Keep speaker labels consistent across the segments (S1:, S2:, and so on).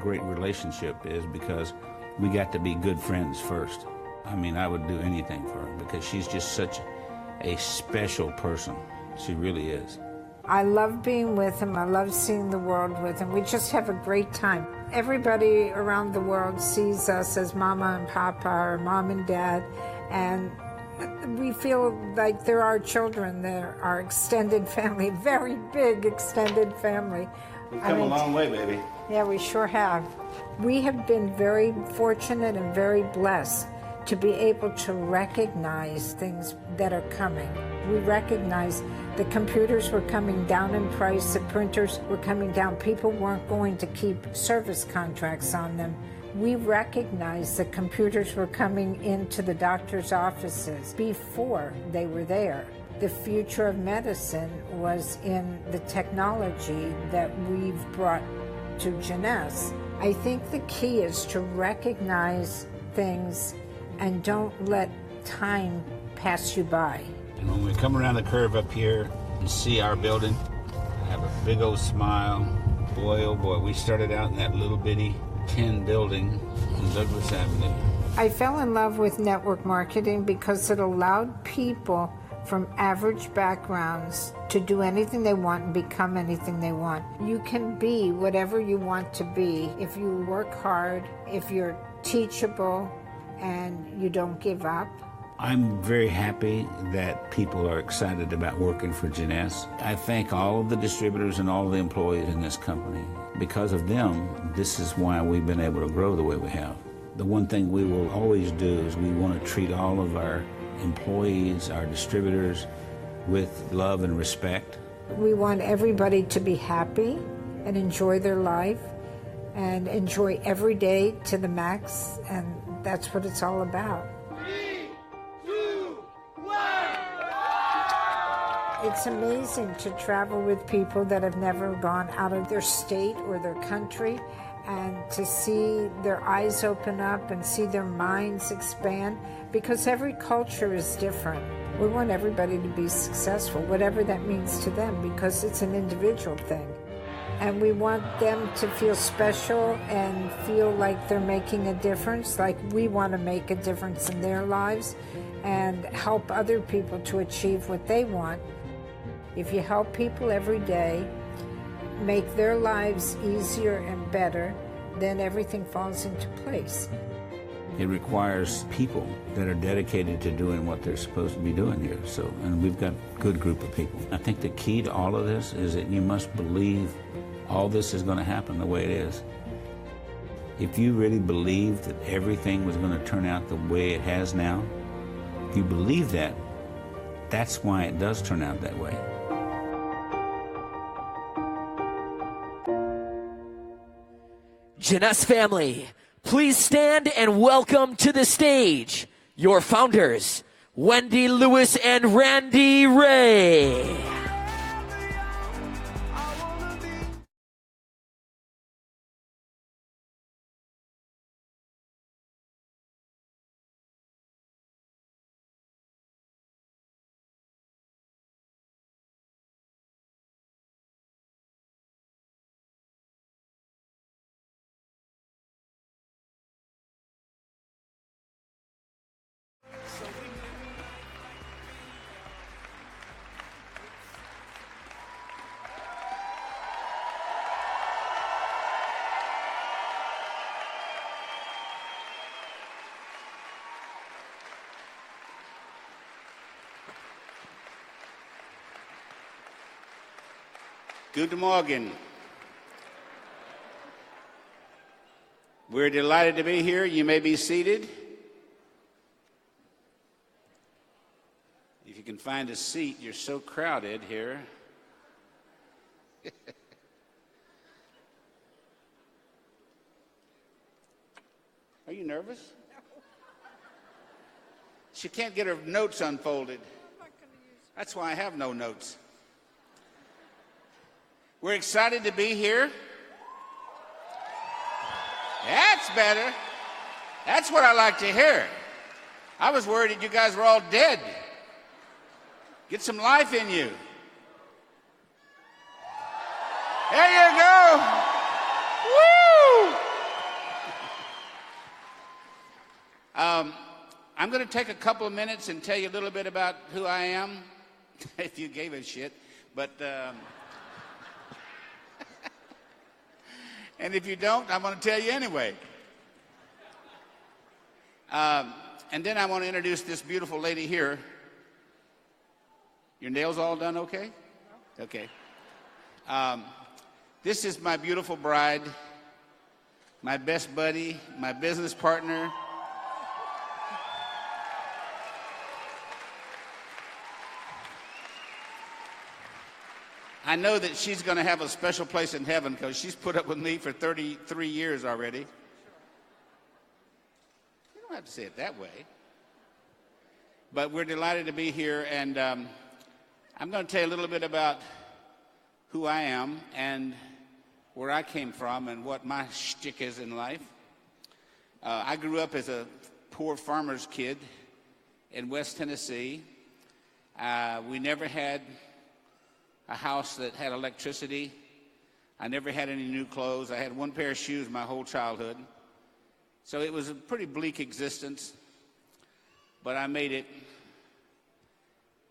S1: great relationship is because we got to be good friends first. I mean, I would do anything for her because she's just such a special person. She really is.
S2: I love being with him. I love seeing the world with him. We just have a great time. Everybody around the world sees us as Mama and Papa or Mom and Dad, and we feel like they're our children. They're our extended family, very big extended family.
S1: We've come a long way, baby.
S2: Yeah, we sure have. We have been very fortunate and very blessed to be able to recognize things that are coming. We recognize the computers were coming down in price, the printers were coming down, people weren't going to keep service contracts on them. We recognized the computers were coming into the doctor's offices before they were there. The future of medicine was in the technology that we've brought to Jeunesse. I think the key is to recognize things and don't let time pass you by.
S1: And when we come around the curve up here and see our building, I have a big old smile. Boy, oh boy, we started out in that little bitty tin building on Douglas Avenue.
S2: I fell in love with network marketing because it allowed people from average backgrounds to do anything they want and become anything they want. You can be whatever you want to be if you work hard, if you're teachable, and you don't give up.
S1: I'm very happy that people are excited about working for Jeunesse. I thank all of the distributors and all of the employees in this company. Because of them, this is why we've been able to grow the way we have. The one thing we will always do is we want to treat all of our employees, our distributors, with love and respect.
S2: We want everybody to be happy and enjoy their life and enjoy every day to the max, and that's what it's all about.
S3: 3, 2, 1.
S2: It's amazing to travel with people that have never gone out of their state or their country, and to see their eyes open up and see their minds expand, because every culture is different. We want everybody to be successful, whatever that means to them, because it's an individual thing. And we want them to feel special and feel like they're making a difference, like we want to make a difference in their lives and help other people to achieve what they want. If you help people every day, make their lives easier and better, then everything falls into place.
S1: It requires people that are dedicated to doing what they're supposed to be doing here. And we've got a good group of people. I think the key to all of this is that you must believe all this is going to happen the way it is. If you really believe that everything was going to turn out the way it has now, if you believe that, that's why it does turn out that way.
S4: Jeunesse family, please stand and welcome to the stage your founders, Wendy Lewis and Randy Ray.
S5: Guten Morgen. We're delighted to be here. You may be seated. If you can find a seat, you're so crowded here. Are you nervous? No. She can't get her notes unfolded. That's why I have no notes. We're excited to be here. That's better. That's what I like to hear. I was worried that you guys were all dead. Get some life in you. There you go. Woo! I'm going to take a couple of minutes and tell you a little bit about who I am, if you gave a shit. But and if you don't, I'm going to tell you anyway. And then I want to introduce this beautiful lady here. Your nails all done okay? Okay. This is my beautiful bride, my best buddy, my business partner. I know that she's going to have a special place in heaven because she's put up with me for 33 years already. You don't have to say it that way. But we're delighted to be here, and I'm going to tell you a little bit about who I am and where I came from and what my shtick is in life. I grew up as a poor farmer's kid in West Tennessee. We never had a house that had electricity. I never had any new clothes. I had one pair of shoes my whole childhood. So it was a pretty bleak existence, but I made it.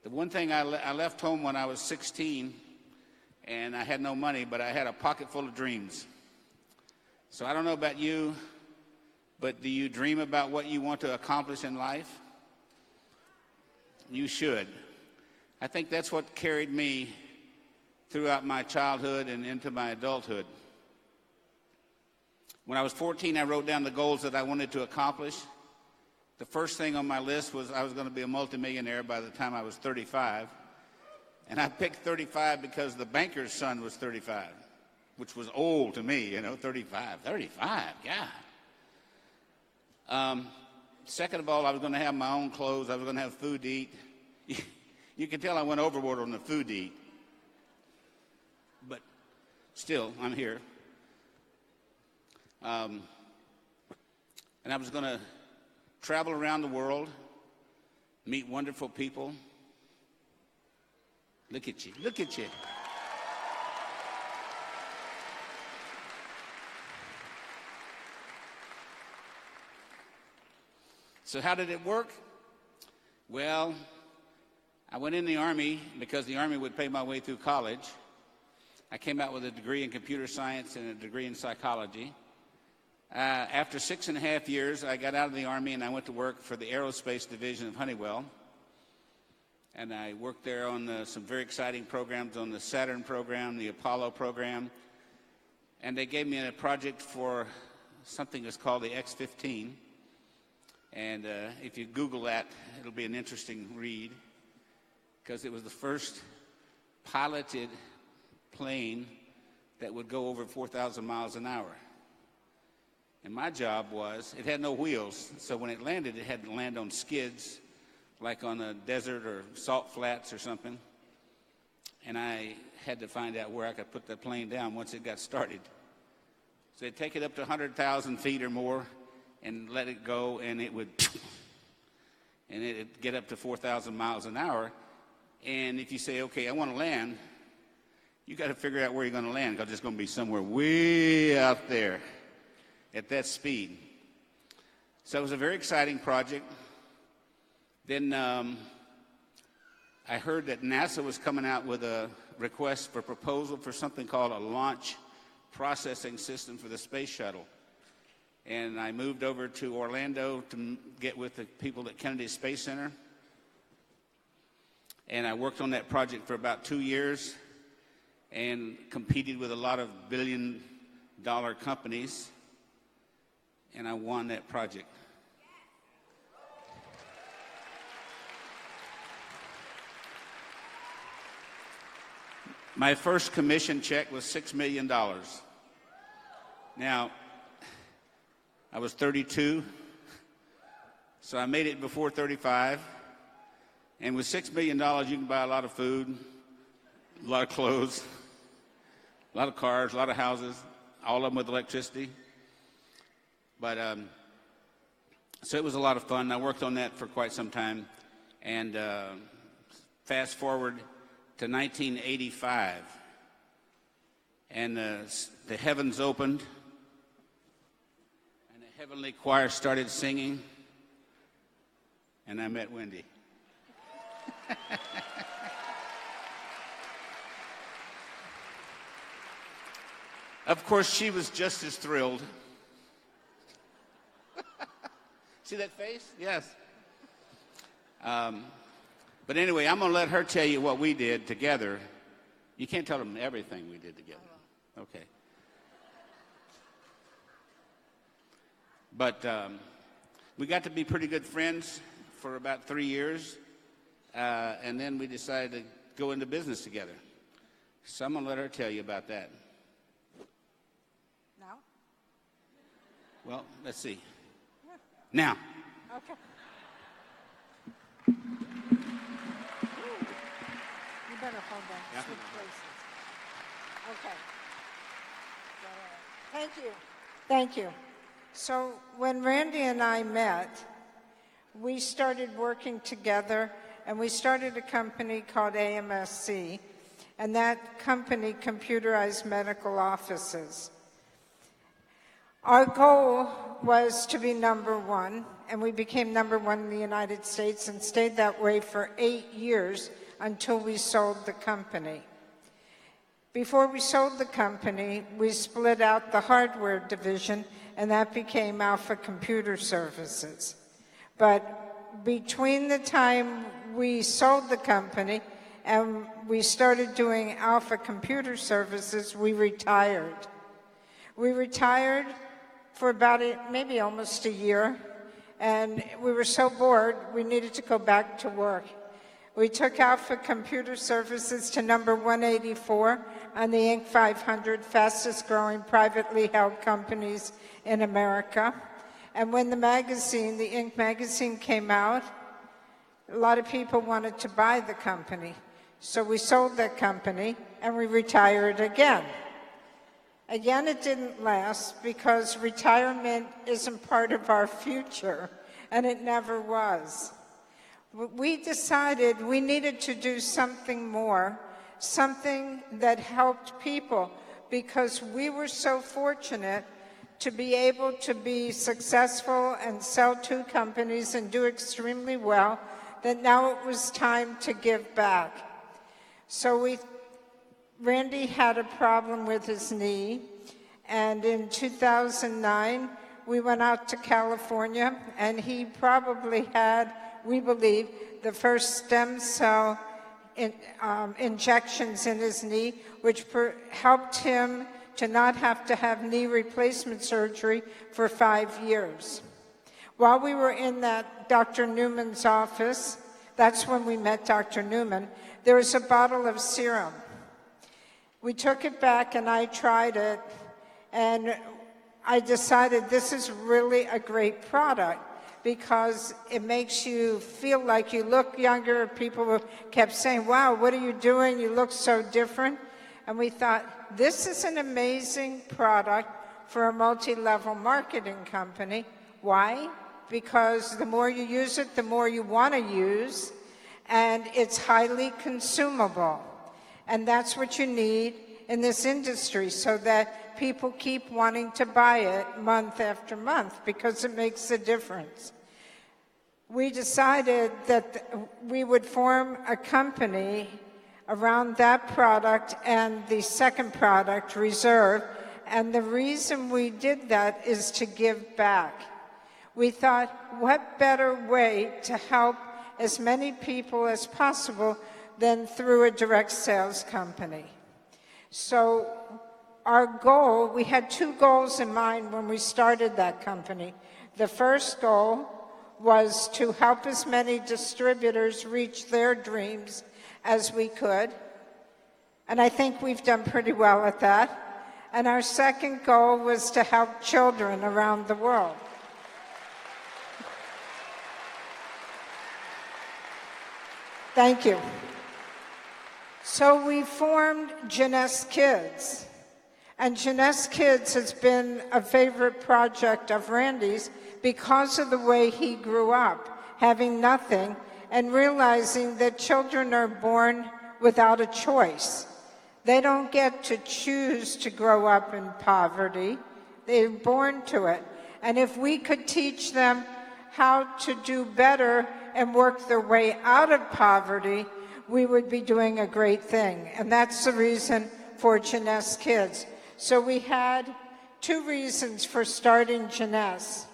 S5: The one thing I left home when I was 16, and I had no money, but I had a pocket full of dreams. So I don't know about you, but do you dream about what you want to accomplish in life? You should. I think that's what carried me throughout my childhood and into my adulthood. When I was 14, I wrote down the goals that I wanted to accomplish. The first thing on my list was I was going to be a multimillionaire by the time I was 35. And I picked 35 because the banker's son was 35, which was old to me, 35, God. Second of all, I was going to have my own clothes. I was going to have food to eat. You can tell I went overboard on the food to eat. But still, I'm here. And I was going to travel around the world, meet wonderful people. Look at you. Look at you. So how did it work? Well, I went in the Army because the Army would pay my way through college. I came out with a degree in computer science and a degree in psychology. After 6.5 years, I got out of the Army and I went to work for the aerospace division of Honeywell. And I worked there on some very exciting programs, on the Saturn program, the Apollo program. And they gave me a project for something that's called the X-15. And if you Google that, it'll be an interesting read, because it was the first piloted plane that would go over 4,000 miles an hour. And my job was, it had no wheels, so when it landed, it had to land on skids, like on a desert or salt flats or something. And I had to find out where I could put that plane down once it got started. So they'd take it up to 100,000 feet or more and let it go, and it would, and it'd get up to 4,000 miles an hour. And if you say, okay, I want to land, you got to figure out where you're going to land, because it's going to be somewhere way out there at that speed. So it was a very exciting project. Then I heard that NASA was coming out with a request for proposal for something called a launch processing system for the space shuttle. And I moved over to Orlando to get with the people at Kennedy Space Center. And I worked on that project for about 2 years and competed with a lot of billion-dollar companies. And I won that project. My first commission check was $6 million. Now, I was 32, so I made it before 35. And with $6 million, you can buy a lot of food, a lot of clothes, a lot of cars, a lot of houses, all of them with electricity. But so it was a lot of fun. I worked on that for quite some time. And fast forward to 1985, and the heavens opened, and the heavenly choir started singing, and I met Wendy. Of course, she was just as thrilled. See that face? Yes. But anyway, I'm going to let her tell you what we did together. You can't tell them everything we did together. Okay. But we got to be pretty good friends for about 3 years, and then we decided to go into business together. So I'm going to let her tell you about that.
S2: Now?
S5: Well, let's see. Now.
S2: Okay. You better hold on.
S5: Yeah.
S2: Switch places. Okay. Thank you. Thank you. So when Randy and I met, we started working together, and we started a company called AMSC, and that company computerized medical offices. Our goal was to be number one, and we became number one in the United States and stayed that way for 8 years until we sold the company. Before we sold the company, we split out the hardware division, and that became Alpha Computer Services. But between the time we sold the company and we started doing Alpha Computer Services, we retired. We retired for about maybe almost a year, and we were so bored we needed to go back to work. We took Alpha Computer Services to number 184 on the Inc. 500 fastest growing privately held companies in America. And when the magazine, the Inc. magazine, came out, a lot of people wanted to buy the company. So we sold that company and we retired again. Again, it didn't last because retirement isn't part of our future, and it never was. We decided we needed to do something more, something that helped people, because we were so fortunate to be able to be successful and sell 2 companies and do extremely well, that now it was time to give back. So Randy had a problem with his knee, and in 2009, we went out to California, and he probably had, we believe, the first stem cell injections in his knee, which helped him to not have to have knee replacement surgery for 5 years. While we were in that Dr. Newman's office, that's when we met Dr. Newman, there was a bottle of serum. We took it back and I tried it, and I decided this is really a great product because it makes you feel like you look younger. People kept saying, wow, what are you doing? You look so different. And we thought, this is an amazing product for a multi-level marketing company. Why? Because the more you use it, the more you want to use, and it's highly consumable. And that's what you need in this industry, so that people keep wanting to buy it month after month, because it makes a difference. We decided that we would form a company around that product and the second product, Reserve, and the reason we did that is to give back. We thought, what better way to help as many people as possible than through a direct sales company? So our goal, we had 2 goals in mind when we started that company. The first goal was to help as many distributors reach their dreams as we could. And I think we've done pretty well at that. And our second goal was to help children around the world. Thank you. So we formed Jeunesse Kids. And Jeunesse Kids has been a favorite project of Randy's because of the way he grew up, having nothing, and realizing that children are born without a choice. They don't get to choose to grow up in poverty. They're born to it. And if we could teach them how to do better and work their way out of poverty, we would be doing a great thing. And that's the reason for Jeunesse Kids. So we had 2 reasons for starting Jeunesse.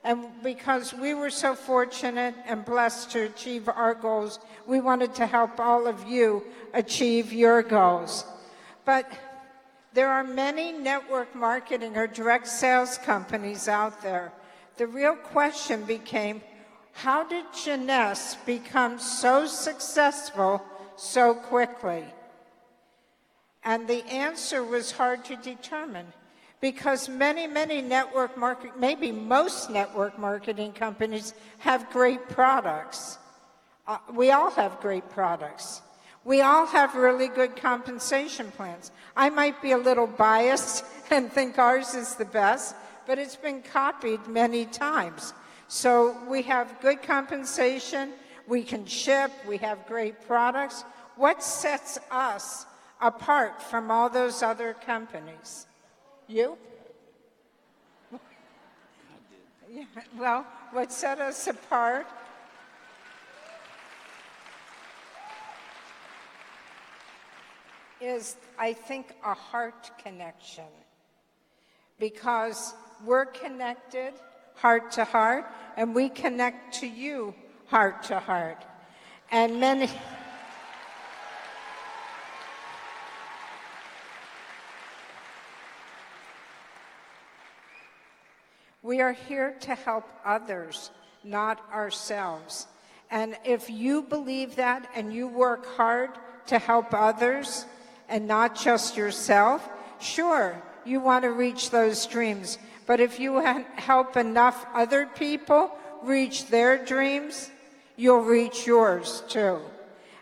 S2: And because we were so fortunate and blessed to achieve our goals, we wanted to help all of you achieve your goals. But there are many network marketing or direct sales companies out there. The real question became, how did Jeunesse become so successful so quickly? And the answer was hard to determine, because many network marketing, maybe most network marketing companies have great products. We all have great products. We all have really good compensation plans. I might be a little biased and think ours is the best, but it's been copied many times. So we have good compensation, we can ship, we have great products. What sets us apart from all those other companies? You? Yeah, well, what set us apart is, I think, a heart connection. Because we're connected heart to heart, and we connect to you heart to heart. And many... We are here to help others, not ourselves. And if you believe that and you work hard to help others and not just yourself, sure, you want to reach those dreams. But if you help enough other people reach their dreams, you'll reach yours too.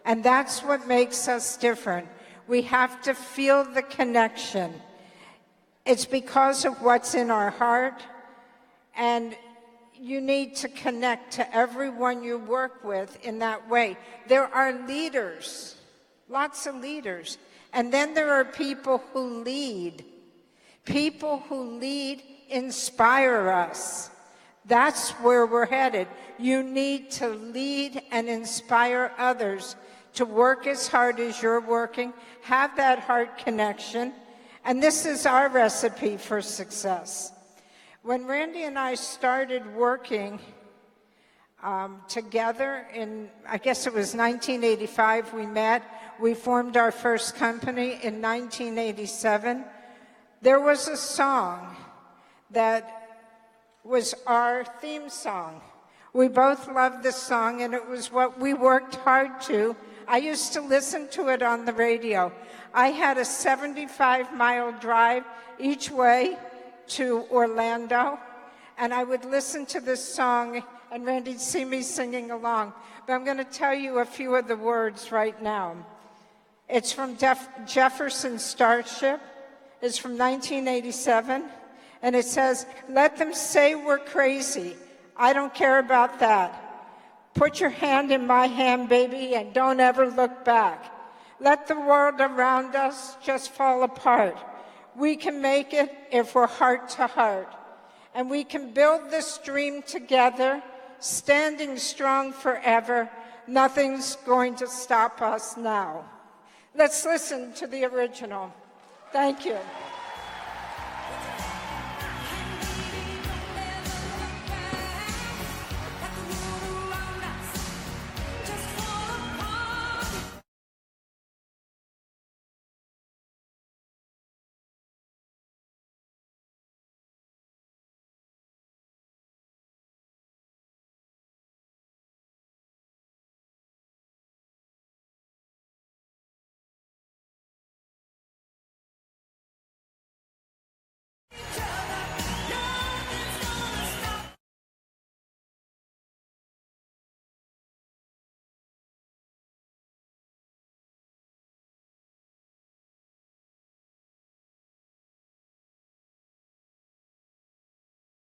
S2: And that's what makes us different. We have to feel the connection. It's because of what's in our heart. And you need to connect to everyone you work with in that way. There are leaders, lots of leaders. And then there are people who lead. People who lead inspire us. That's where we're headed. You need to lead and inspire others to work as hard as you're working, have that heart connection. And this is our recipe for success. When Randy and I started working together in, I guess it was 1985 we met, we formed our first company in 1987. There was a song that was our theme song. We both loved this song, and it was what we worked hard to. I used to listen to it on the radio. I had a 75-mile drive each way to Orlando, and I would listen to this song, and Randy'd see me singing along. But I'm going to tell you a few of the words right now. It's from Jefferson Starship. It's from 1987, and it says, "Let them say we're crazy. I don't care about that. Put your hand in my hand, baby, and don't ever look back. Let the world around us just fall apart. We can make it if we're heart to heart. And we can build this dream together, standing strong forever. Nothing's going to stop us now." Let's listen to the original. Thank you.